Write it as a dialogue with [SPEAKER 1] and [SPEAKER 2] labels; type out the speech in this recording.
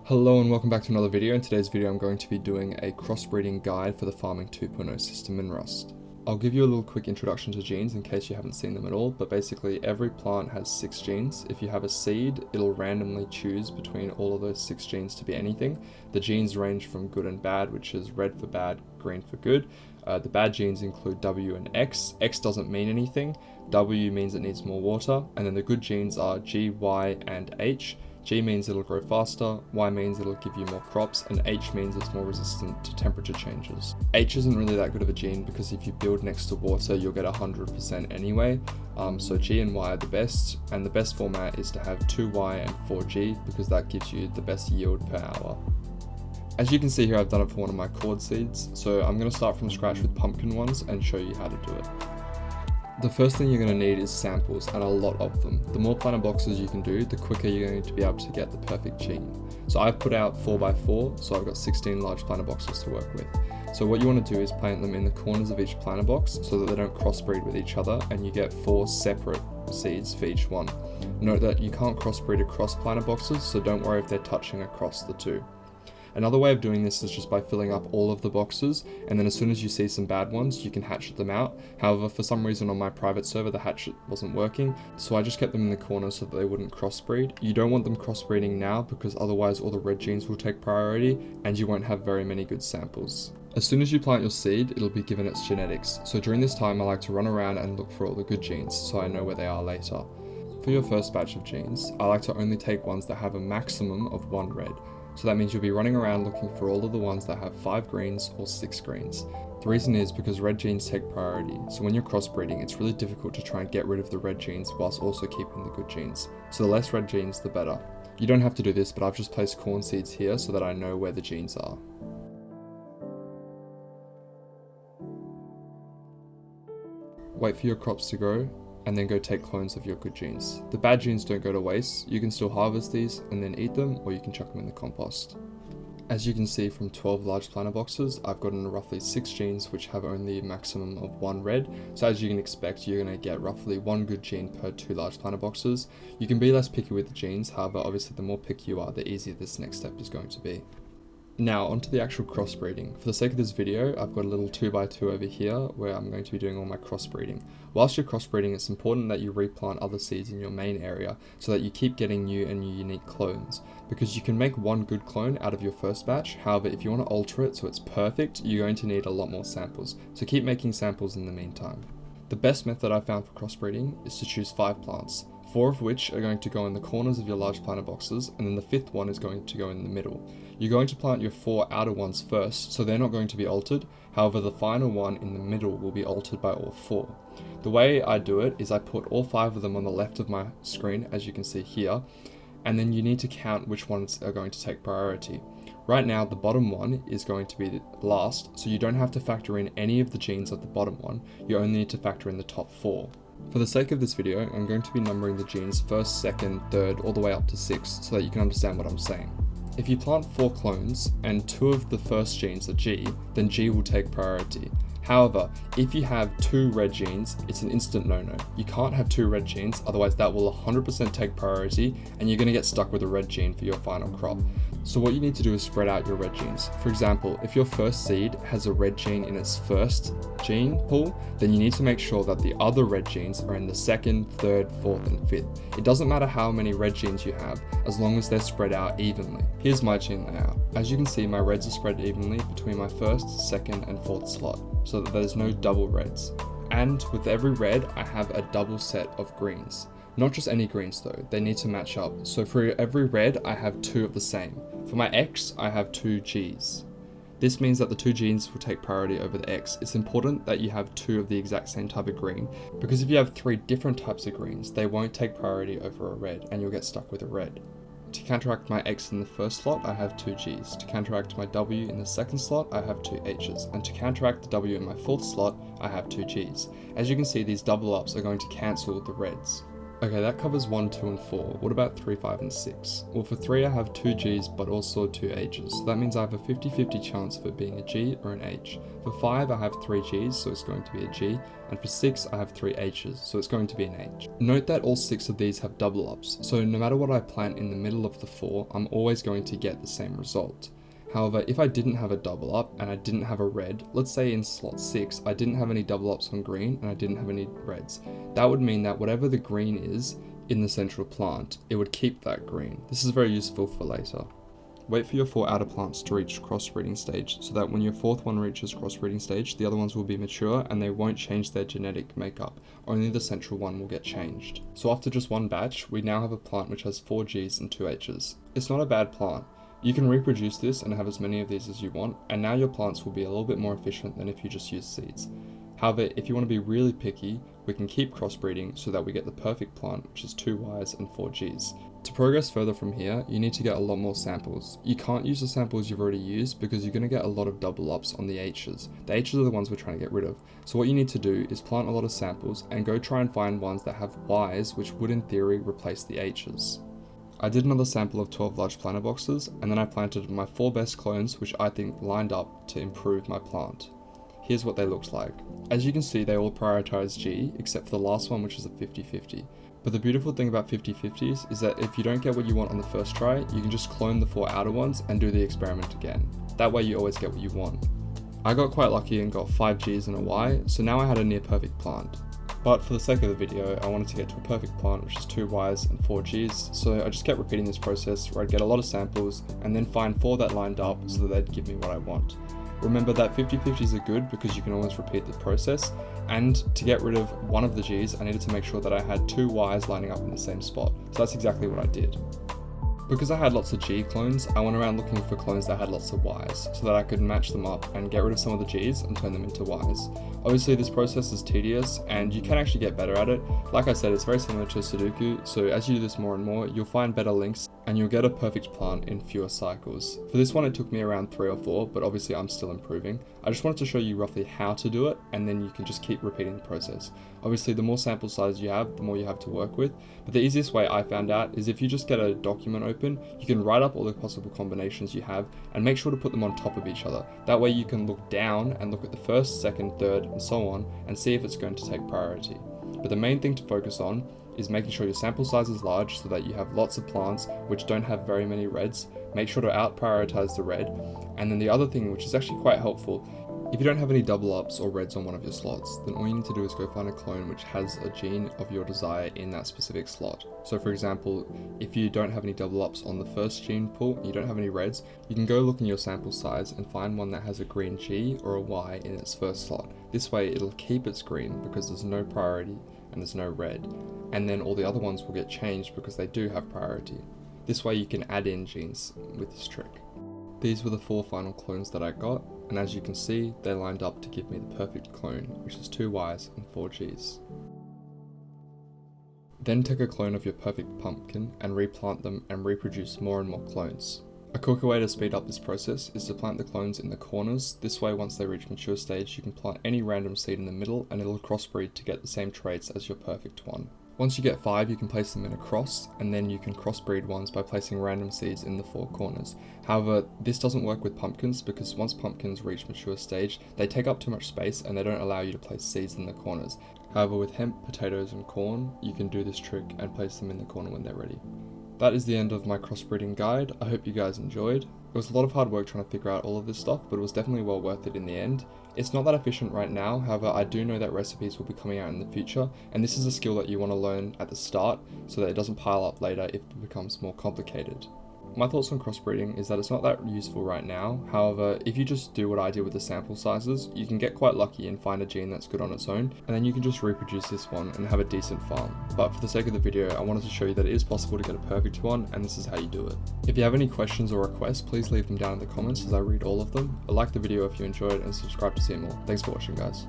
[SPEAKER 1] Hello and welcome back to another video. In today's video I'm going to be doing a crossbreeding guide for the Farming 2.0 system in Rust. I'll give you a little quick introduction to genes in case you haven't seen them at all, but basically every plant has 6 genes. If you have a seed, it'll randomly choose between all of those 6 genes to be anything. The genes range from good and bad, which is red for bad, green for good. The bad genes include W and X. X doesn't mean anything. W means it needs more water. And then the good genes are G, Y, and H. G means it'll grow faster, Y means it'll give you more crops, and H means it's more resistant to temperature changes. H isn't really that good of a gene because if you build next to water, you'll get 100% anyway. So G and Y are the best, and the best format is to have 2Y and 4G because that gives you the best yield per hour. As you can see here, I've done it for one of my cord seeds, so I'm going to start from scratch with pumpkin ones and show you how to do it. The first thing you're going to need is samples, and a lot of them. The more planter boxes you can do, the quicker you're going to be able to get the perfect gene. So I've put out 4x4, so I've got 16 large planter boxes to work with. So what you want to do is plant them in the corners of each planter box so that they don't crossbreed with each other, and you get 4 separate seeds for each one. Note that you can't crossbreed across planter boxes, so don't worry if they're touching across the two. Another way of doing this is just by filling up all of the boxes, and then as soon as you see some bad ones, you can hatchet them out. However, for some reason on my private server, the hatchet wasn't working, so I just kept them in the corner so that they wouldn't crossbreed. You don't want them crossbreeding now because otherwise all the red genes will take priority and you won't have very many good samples. As soon as you plant your seed, it'll be given its genetics. So during this time, I like to run around and look for all the good genes so I know where they are later. For your first batch of genes, I like to only take ones that have a maximum of 1 red. So that means you'll be running around looking for all of the ones that have 5 greens or 6 greens. The reason is because red genes take priority, so when you're crossbreeding, it's really difficult to try and get rid of the red genes whilst also keeping the good genes. So the less red genes, the better. You don't have to do this, but I've just placed corn seeds here so that I know where the genes are. Wait for your crops to grow, and then go take clones of your good genes. The bad genes don't go to waste. You can still harvest these and then eat them, or you can chuck them in the compost. As you can see from 12 large planter boxes, I've gotten roughly 6 genes which have only a maximum of 1 red. So as you can expect, you're going to get roughly 1 good gene per 2 large planter boxes. You can be less picky with the genes, however obviously the more picky you are, the easier this next step is going to be. Now onto the actual crossbreeding. For the sake of this video, I've got a little 2x2 over here where I'm going to be doing all my crossbreeding. Whilst you're crossbreeding, it's important that you replant other seeds in your main area so that you keep getting new and unique clones, because you can make 1 good clone out of your first batch. However, if you want to alter it so it's perfect, you're going to need a lot more samples, so keep making samples in the meantime. The best method I found for crossbreeding is to choose 5 plants, 4 of which are going to go in the corners of your large planter boxes, and then the 5th one is going to go in the middle. You're going to plant your 4 outer ones first, so they're not going to be altered. However, the final one in the middle will be altered by all 4. The way I do it is I put all 5 of them on the left of my screen, as you can see here, and then you need to count which ones are going to take priority. Right now, the bottom one is going to be last, so you don't have to factor in any of the genes of the bottom one, you only need to factor in the top 4. For the sake of this video, I'm going to be numbering the genes 1st, 2nd, 3rd, all the way up to 6, so that you can understand what I'm saying. If you plant 4 clones, and 2 of the first genes are G, then G will take priority. However, if you have 2 red genes, it's an instant no-no. You can't have 2 red genes, otherwise that will 100% take priority, and you're going to get stuck with a red gene for your final crop. So what you need to do is spread out your red genes. For example, if your first seed has a red gene in its first gene pool, then you need to make sure that the other red genes are in the 2nd, 3rd, 4th, and 5th. It doesn't matter how many red genes you have, as long as they're spread out evenly. Here's my gene layout. As you can see, my reds are spread evenly between my 1st, 2nd, and 4th slot, so that there's no double reds. And with every red, I have a double set of greens. Not just any greens though, they need to match up. So for every red, I have 2 of the same. For my X, I have 2 Gs. This means that the 2 genes will take priority over the X. It's important that you have 2 of the exact same type of green, because if you have 3 different types of greens, they won't take priority over a red, and you'll get stuck with a red. To counteract my X in the first slot, I have 2 Gs. To counteract my W in the second slot, I have 2 Hs. And to counteract the W in my 4th slot, I have 2 Gs. As you can see, these double ups are going to cancel the reds. Okay, that covers 1, 2, and 4. What about 3, 5, and 6? Well, for 3 I have 2 Gs but also 2 Hs, so that means I have a 50-50 chance of it being a G or an H. For 5 I have 3 Gs, so it's going to be a G, and for 6 I have 3 Hs, so it's going to be an H. Note that all 6 of these have double ups, so no matter what I plant in the middle of the 4, I'm always going to get the same result. However, if I didn't have a double up and I didn't have a red, let's say in slot 6 I didn't have any double ups on green and I didn't have any reds, that would mean that whatever the green is in the central plant, it would keep that green. This is very useful for later. Wait for your 4 outer plants to reach crossbreeding stage, so that when your 4th one reaches crossbreeding stage, the other ones will be mature and they won't change their genetic makeup, only the central one will get changed. So after just one batch, we now have a plant which has 4 Gs and 2 Hs. It's not a bad plant. You can reproduce this and have as many of these as you want, and now your plants will be a little bit more efficient than if you just use seeds. However, if you want to be really picky, we can keep crossbreeding so that we get the perfect plant, which is 2 Ys and 4 Gs. To progress further from here, you need to get a lot more samples. You can't use the samples you've already used because you're going to get a lot of double ups on the H's. The H's are the ones we're trying to get rid of. So what you need to do is plant a lot of samples and go try and find ones that have Ys, which would in theory replace the H's. I did another sample of 12 large planter boxes, and then I planted my 4 best clones which I think lined up to improve my plant. Here's what they looked like. As you can see, they all prioritize G, except for the last one, which is a 50-50. But the beautiful thing about 50-50s is that if you don't get what you want on the first try, you can just clone the 4 outer ones and do the experiment again. That way you always get what you want. I got quite lucky and got 5 Gs and a Y, so now I had a near perfect plant. But for the sake of the video, I wanted to get to a perfect plant, which is 2 Ys and 4 Gs, so I just kept repeating this process where I'd get a lot of samples and then find 4 that lined up so that they'd give me what I want. Remember that 50-50s are good because you can always repeat the process, and to get rid of one of the Gs, I needed to make sure that I had 2 Ys lining up in the same spot, so that's exactly what I did. Because I had lots of G clones, I went around looking for clones that had lots of Ys, so that I could match them up and get rid of some of the Gs and turn them into Ys. Obviously this process is tedious and you can actually get better at it. Like I said, it's very similar to Sudoku, so as you do this more and more, you'll find better links and you'll get a perfect plant in fewer cycles. For this one it took me around 3 or 4, but obviously I'm still improving. I just wanted to show you roughly how to do it, and then you can just keep repeating the process. Obviously the more sample size you have, the more you have to work with, but the easiest way I found out is if you just get a document open, you can write up all the possible combinations you have and make sure to put them on top of each other. That way you can look down and look at the first, second, third, and so on, and see if it's going to take priority. But the main thing to focus on is making sure your sample size is large so that you have lots of plants which don't have very many reds. Make sure to out prioritize the red. And then the other thing, which is actually quite helpful, if you don't have any double ups or reds on one of your slots, then all you need to do is go find a clone which has a gene of your desire in that specific slot. So for example, if you don't have any double ups on the first gene pool and you don't have any reds, you can go look in your sample size and find one that has a green G or a Y in its first slot. This way it'll keep its green because there's no priority and there's no red. And then all the other ones will get changed because they do have priority. This way you can add in genes with this trick. These were the 4 final clones that I got, and as you can see, they lined up to give me the perfect clone, which is 2 Ys and 4 Gs. Then take a clone of your perfect pumpkin and replant them and reproduce more and more clones. A quicker way to speed up this process is to plant the clones in the corners. This way, once they reach mature stage, you can plant any random seed in the middle and it'll crossbreed to get the same traits as your perfect one. Once you get 5, you can place them in a cross, and then you can crossbreed ones by placing random seeds in the 4 corners. However, this doesn't work with pumpkins because once pumpkins reach mature stage, they take up too much space and they don't allow you to place seeds in the corners. However, with hemp, potatoes and corn, you can do this trick and place them in the corner when they're ready. That is the end of my crossbreeding guide. I hope you guys enjoyed. It was a lot of hard work trying to figure out all of this stuff, but it was definitely well worth it in the end. It's not that efficient right now, however I do know that recipes will be coming out in the future, and this is a skill that you want to learn at the start so that it doesn't pile up later if it becomes more complicated. My thoughts on crossbreeding is that it's not that useful right now. However, if you just do what I did with the sample sizes, you can get quite lucky and find a gene that's good on its own, and then you can just reproduce this one and have a decent farm. But for the sake of the video, I wanted to show you that it is possible to get a perfect one, and this is how you do it. If you have any questions or requests, please leave them down in the comments as I read all of them. Like the video if you enjoyed and subscribe to see more. Thanks for watching, guys.